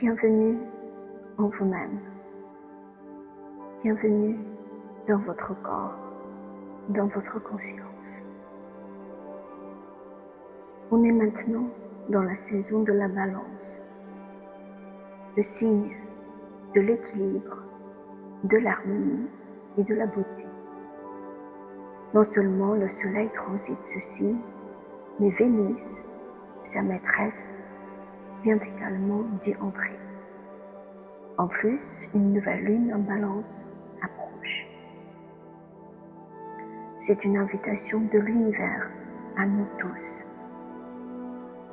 Bienvenue en vous-même. Bienvenue dans votre corps, dans votre conscience. On est maintenant dans la saison de la balance, le signe de l'équilibre, de l'harmonie et de la beauté. Non seulement le soleil transite ce signe, mais Vénus, sa maîtresse, vient également d'y entrer. En plus, une nouvelle lune en balance approche. C'est une invitation de l'univers à nous tous,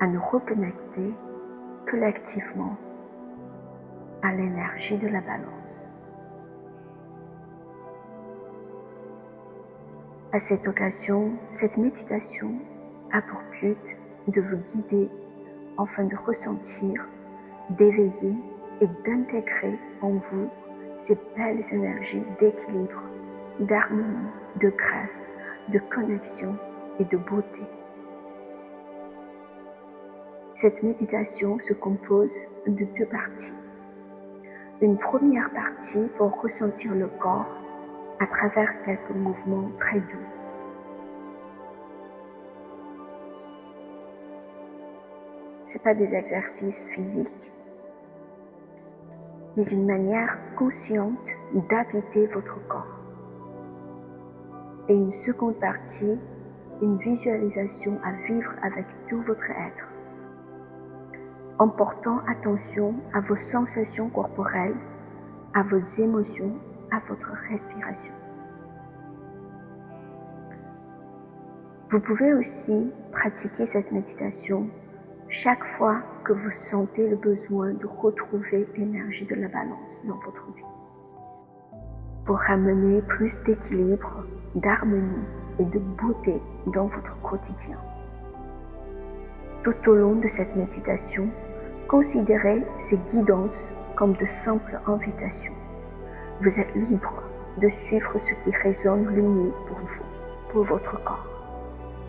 à nous reconnecter collectivement à l'énergie de la balance. À cette occasion, cette méditation a pour but de vous guider afin de ressentir, d'éveiller et d'intégrer en vous ces belles énergies d'équilibre, d'harmonie, de grâce, de connexion et de beauté. Cette méditation se compose de deux parties. Une première partie pour ressentir le corps à travers quelques mouvements très doux. Ce n'est pas des exercices physiques, mais une manière consciente d'habiter votre corps. Et une seconde partie, une visualisation à vivre avec tout votre être, en portant attention à vos sensations corporelles, à vos émotions, à votre respiration. Vous pouvez aussi pratiquer cette méditation chaque fois que vous sentez le besoin de retrouver l'énergie de la balance dans votre vie, pour ramener plus d'équilibre, d'harmonie et de beauté dans votre quotidien. Tout au long de cette méditation, considérez ces guidances comme de simples invitations. Vous êtes libre de suivre ce qui résonne le mieux pour vous, pour votre corps.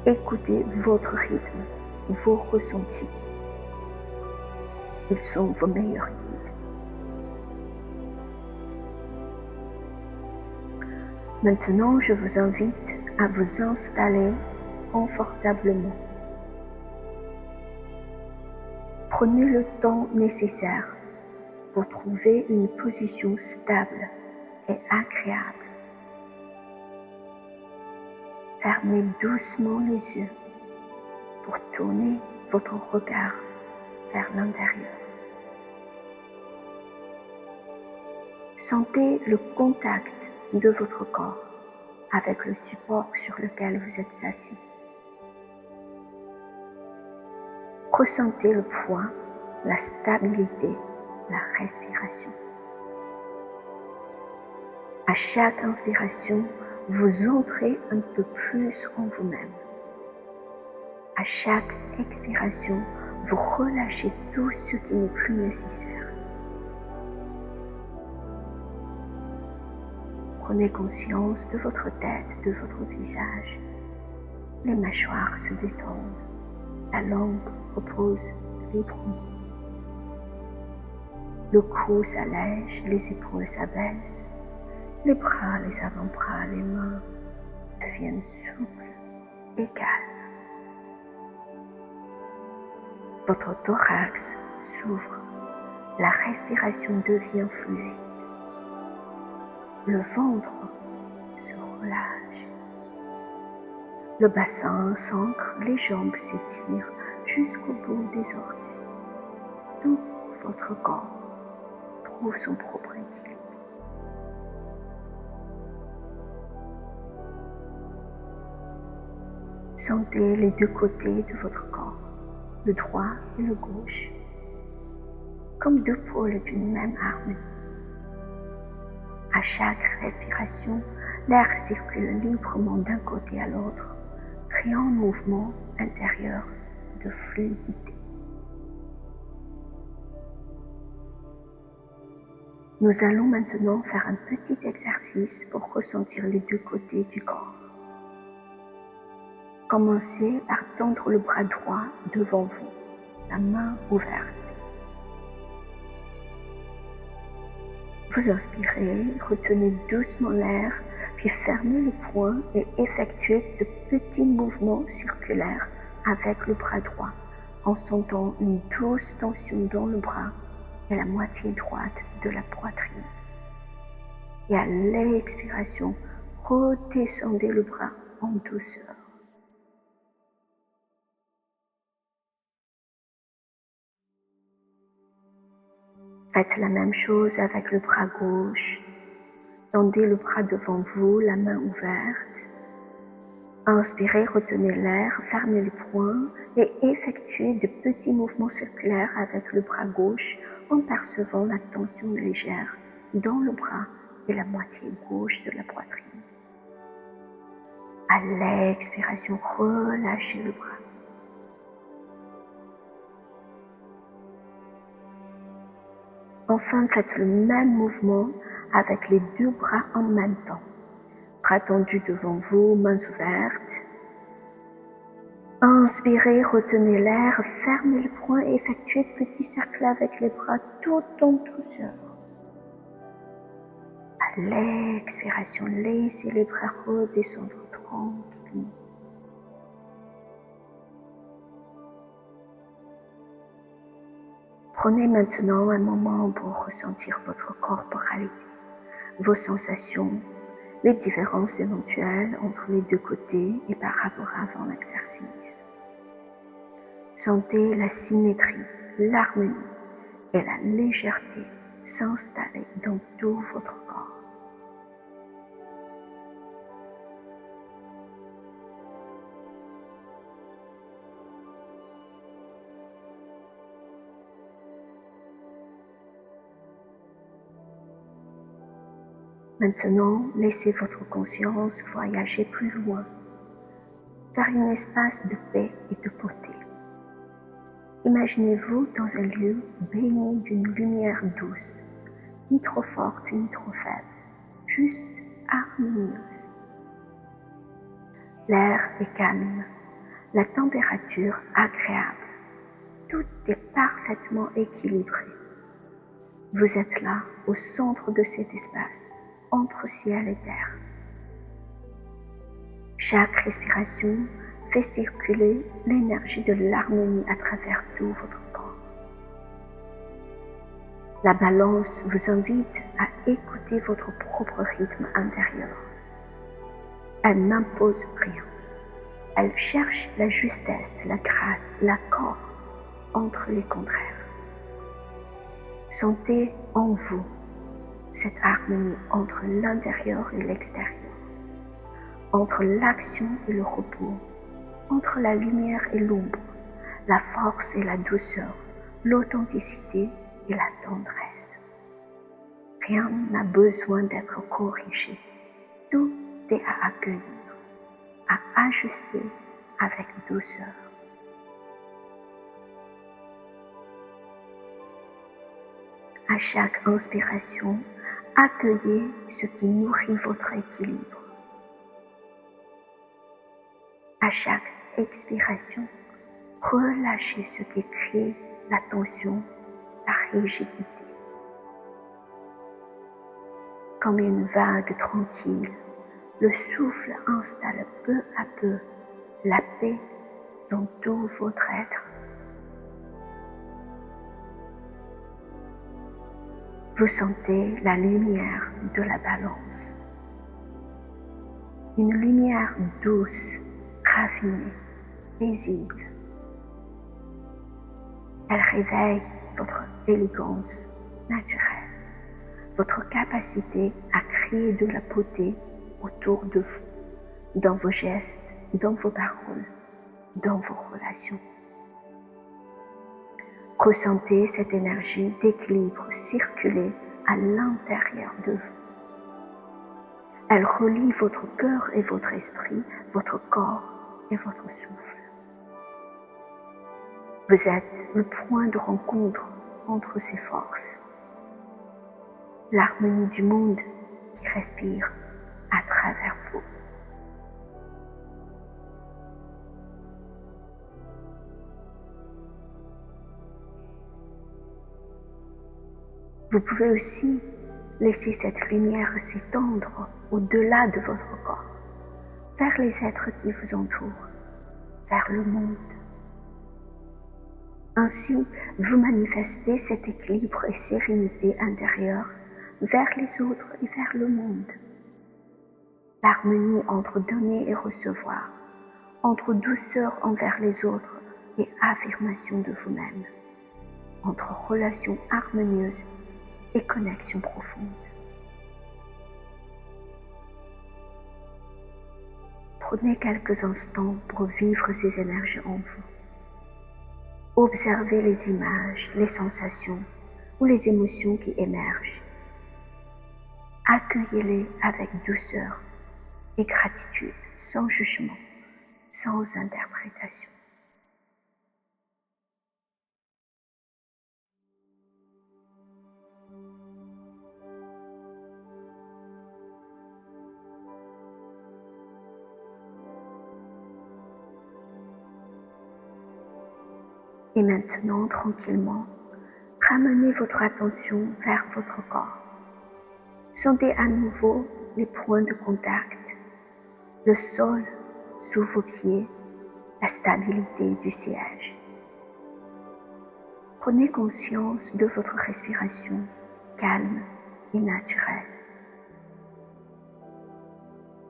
Écoutez votre rythme, vos ressentis. Ils sont vos meilleurs guides. Maintenant, je vous invite à vous installer confortablement. Prenez le temps nécessaire pour trouver une position stable et agréable. Fermez doucement les yeux pour tourner votre regard vers l'intérieur. Sentez le contact de votre corps avec le support sur lequel vous êtes assis. Ressentez le poids, la stabilité, la respiration. À chaque inspiration, vous entrez un peu plus en vous-même. À chaque expiration, vous relâchez tout ce qui n'est plus nécessaire. Prenez conscience de votre tête, de votre visage. Les mâchoires se détendent. La langue repose librement. Le cou s'allège, les épaules s'abaissent. Les bras, les avant-bras, les mains deviennent souples et calmes. Votre thorax s'ouvre, la respiration devient fluide. Le ventre se relâche. Le bassin s'ancre, les jambes s'étirent jusqu'au bout des orteils. Tout votre corps trouve son propre équilibre. Sentez les deux côtés de votre corps, le droit et le gauche, comme deux pôles d'une même harmonie. À chaque respiration, l'air circule librement d'un côté à l'autre, créant un mouvement intérieur de fluidité. Nous allons maintenant faire un petit exercice pour ressentir les deux côtés du corps. Commencez par tendre le bras droit devant vous, la main ouverte. Vous inspirez, retenez doucement l'air, puis fermez le poing et effectuez de petits mouvements circulaires avec le bras droit, en sentant une douce tension dans le bras et la moitié droite de la poitrine. Et à l'expiration, redescendez le bras en douceur. Faites la même chose avec le bras gauche. Tendez le bras devant vous, la main ouverte. Inspirez, retenez l'air, fermez les poings et effectuez de petits mouvements circulaires avec le bras gauche en percevant la tension légère dans le bras et la moitié gauche de la poitrine. À l'expiration, relâchez le bras. Enfin, faites le même mouvement avec les deux bras en même temps. Bras tendus devant vous, mains ouvertes. Inspirez, retenez l'air, fermez le poing et effectuez de petits cercles avec les bras tout en douceur. À l'expiration, laissez les bras redescendre tranquillement. Prenez maintenant un moment pour ressentir votre corporalité, vos sensations, les différences éventuelles entre les deux côtés et par rapport à avant l'exercice. Sentez la symétrie, l'harmonie et la légèreté s'installer dans tout votre corps. Maintenant, laissez votre conscience voyager plus loin, vers un espace de paix et de beauté. Imaginez-vous dans un lieu baigné d'une lumière douce, ni trop forte ni trop faible, juste harmonieuse. L'air est calme, la température agréable, tout est parfaitement équilibré. Vous êtes là, au centre de cet espace, entre ciel et terre. Chaque respiration fait circuler l'énergie de l'harmonie à travers tout votre corps. La balance vous invite à écouter votre propre rythme intérieur. Elle n'impose rien. Elle cherche la justesse, la grâce, l'accord entre les contraires. Sentez en vous cette harmonie entre l'intérieur et l'extérieur, entre l'action et le repos, entre la lumière et l'ombre, la force et la douceur, l'authenticité et la tendresse. Rien n'a besoin d'être corrigé, tout est à accueillir, à ajuster avec douceur. À chaque inspiration, accueillez ce qui nourrit votre équilibre. À chaque expiration, relâchez ce qui crée la tension, la rigidité. Comme une vague tranquille, le souffle installe peu à peu la paix dans tout votre être. Vous sentez la lumière de la balance. Une lumière douce, raffinée, paisible. Elle réveille votre élégance naturelle, votre capacité à créer de la beauté autour de vous, dans vos gestes, dans vos paroles, dans vos relations. Ressentez cette énergie d'équilibre circuler à l'intérieur de vous. Elle relie votre cœur et votre esprit, votre corps et votre souffle. Vous êtes le point de rencontre entre ces forces. L'harmonie du monde qui respire à travers vous. Vous pouvez aussi Laissez cette lumière s'étendre au-delà de votre corps, vers les êtres qui vous entourent, vers le monde. Ainsi, vous manifestez cet équilibre et sérénité intérieure vers les autres et vers le monde. L'harmonie entre donner et recevoir, entre douceur envers les autres et affirmation de vous-même, entre relations harmonieuses et connexion profonde. Prenez quelques instants pour vivre ces énergies en vous. Observez les images, les sensations ou les émotions qui émergent. Accueillez-les avec douceur et gratitude, sans jugement, sans interprétation. Et maintenant, tranquillement, ramenez votre attention vers votre corps. Sentez à nouveau les points de contact, le sol sous vos pieds, la stabilité du siège. Prenez conscience de votre respiration calme et naturelle.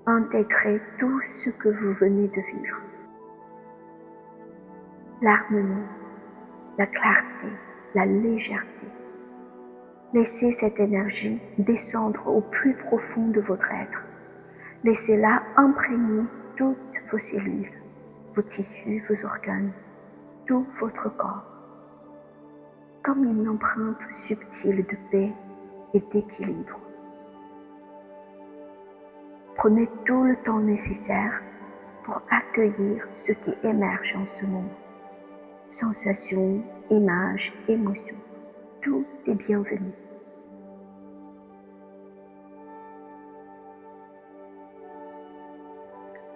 Intégrez tout ce que vous venez de vivre. L'harmonie, la clarté, la légèreté. Laissez cette énergie descendre au plus profond de votre être. Laissez-la imprégner toutes vos cellules, vos tissus, vos organes, tout votre corps, comme une empreinte subtile de paix et d'équilibre. Prenez tout le temps nécessaire pour accueillir ce qui émerge en ce moment. Sensations, images, émotions, tout est bienvenu.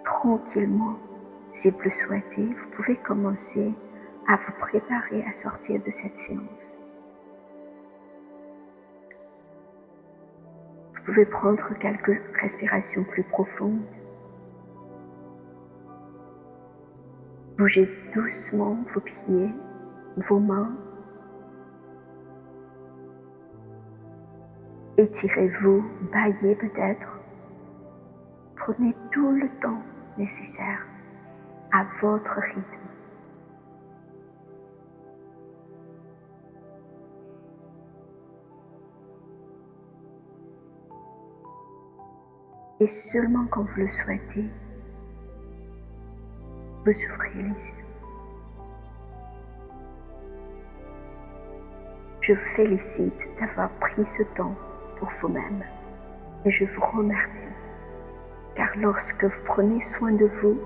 Tranquillement, si vous le souhaitez, vous pouvez commencer à vous préparer à sortir de cette séance. Vous pouvez prendre quelques respirations plus profondes. Bougez doucement vos pieds, vos mains. Étirez-vous, bâillez peut-être. Prenez tout le temps nécessaire à votre rythme. Et seulement quand vous le souhaitez, vous ouvrez les yeux. Je vous félicite d'avoir pris ce temps pour vous-même et je vous remercie, car lorsque vous prenez soin de vous,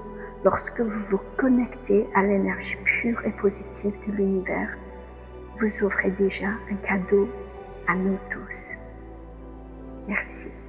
lorsque vous vous connectez à l'énergie pure et positive de l'univers, vous offrez déjà un cadeau à nous tous. Merci.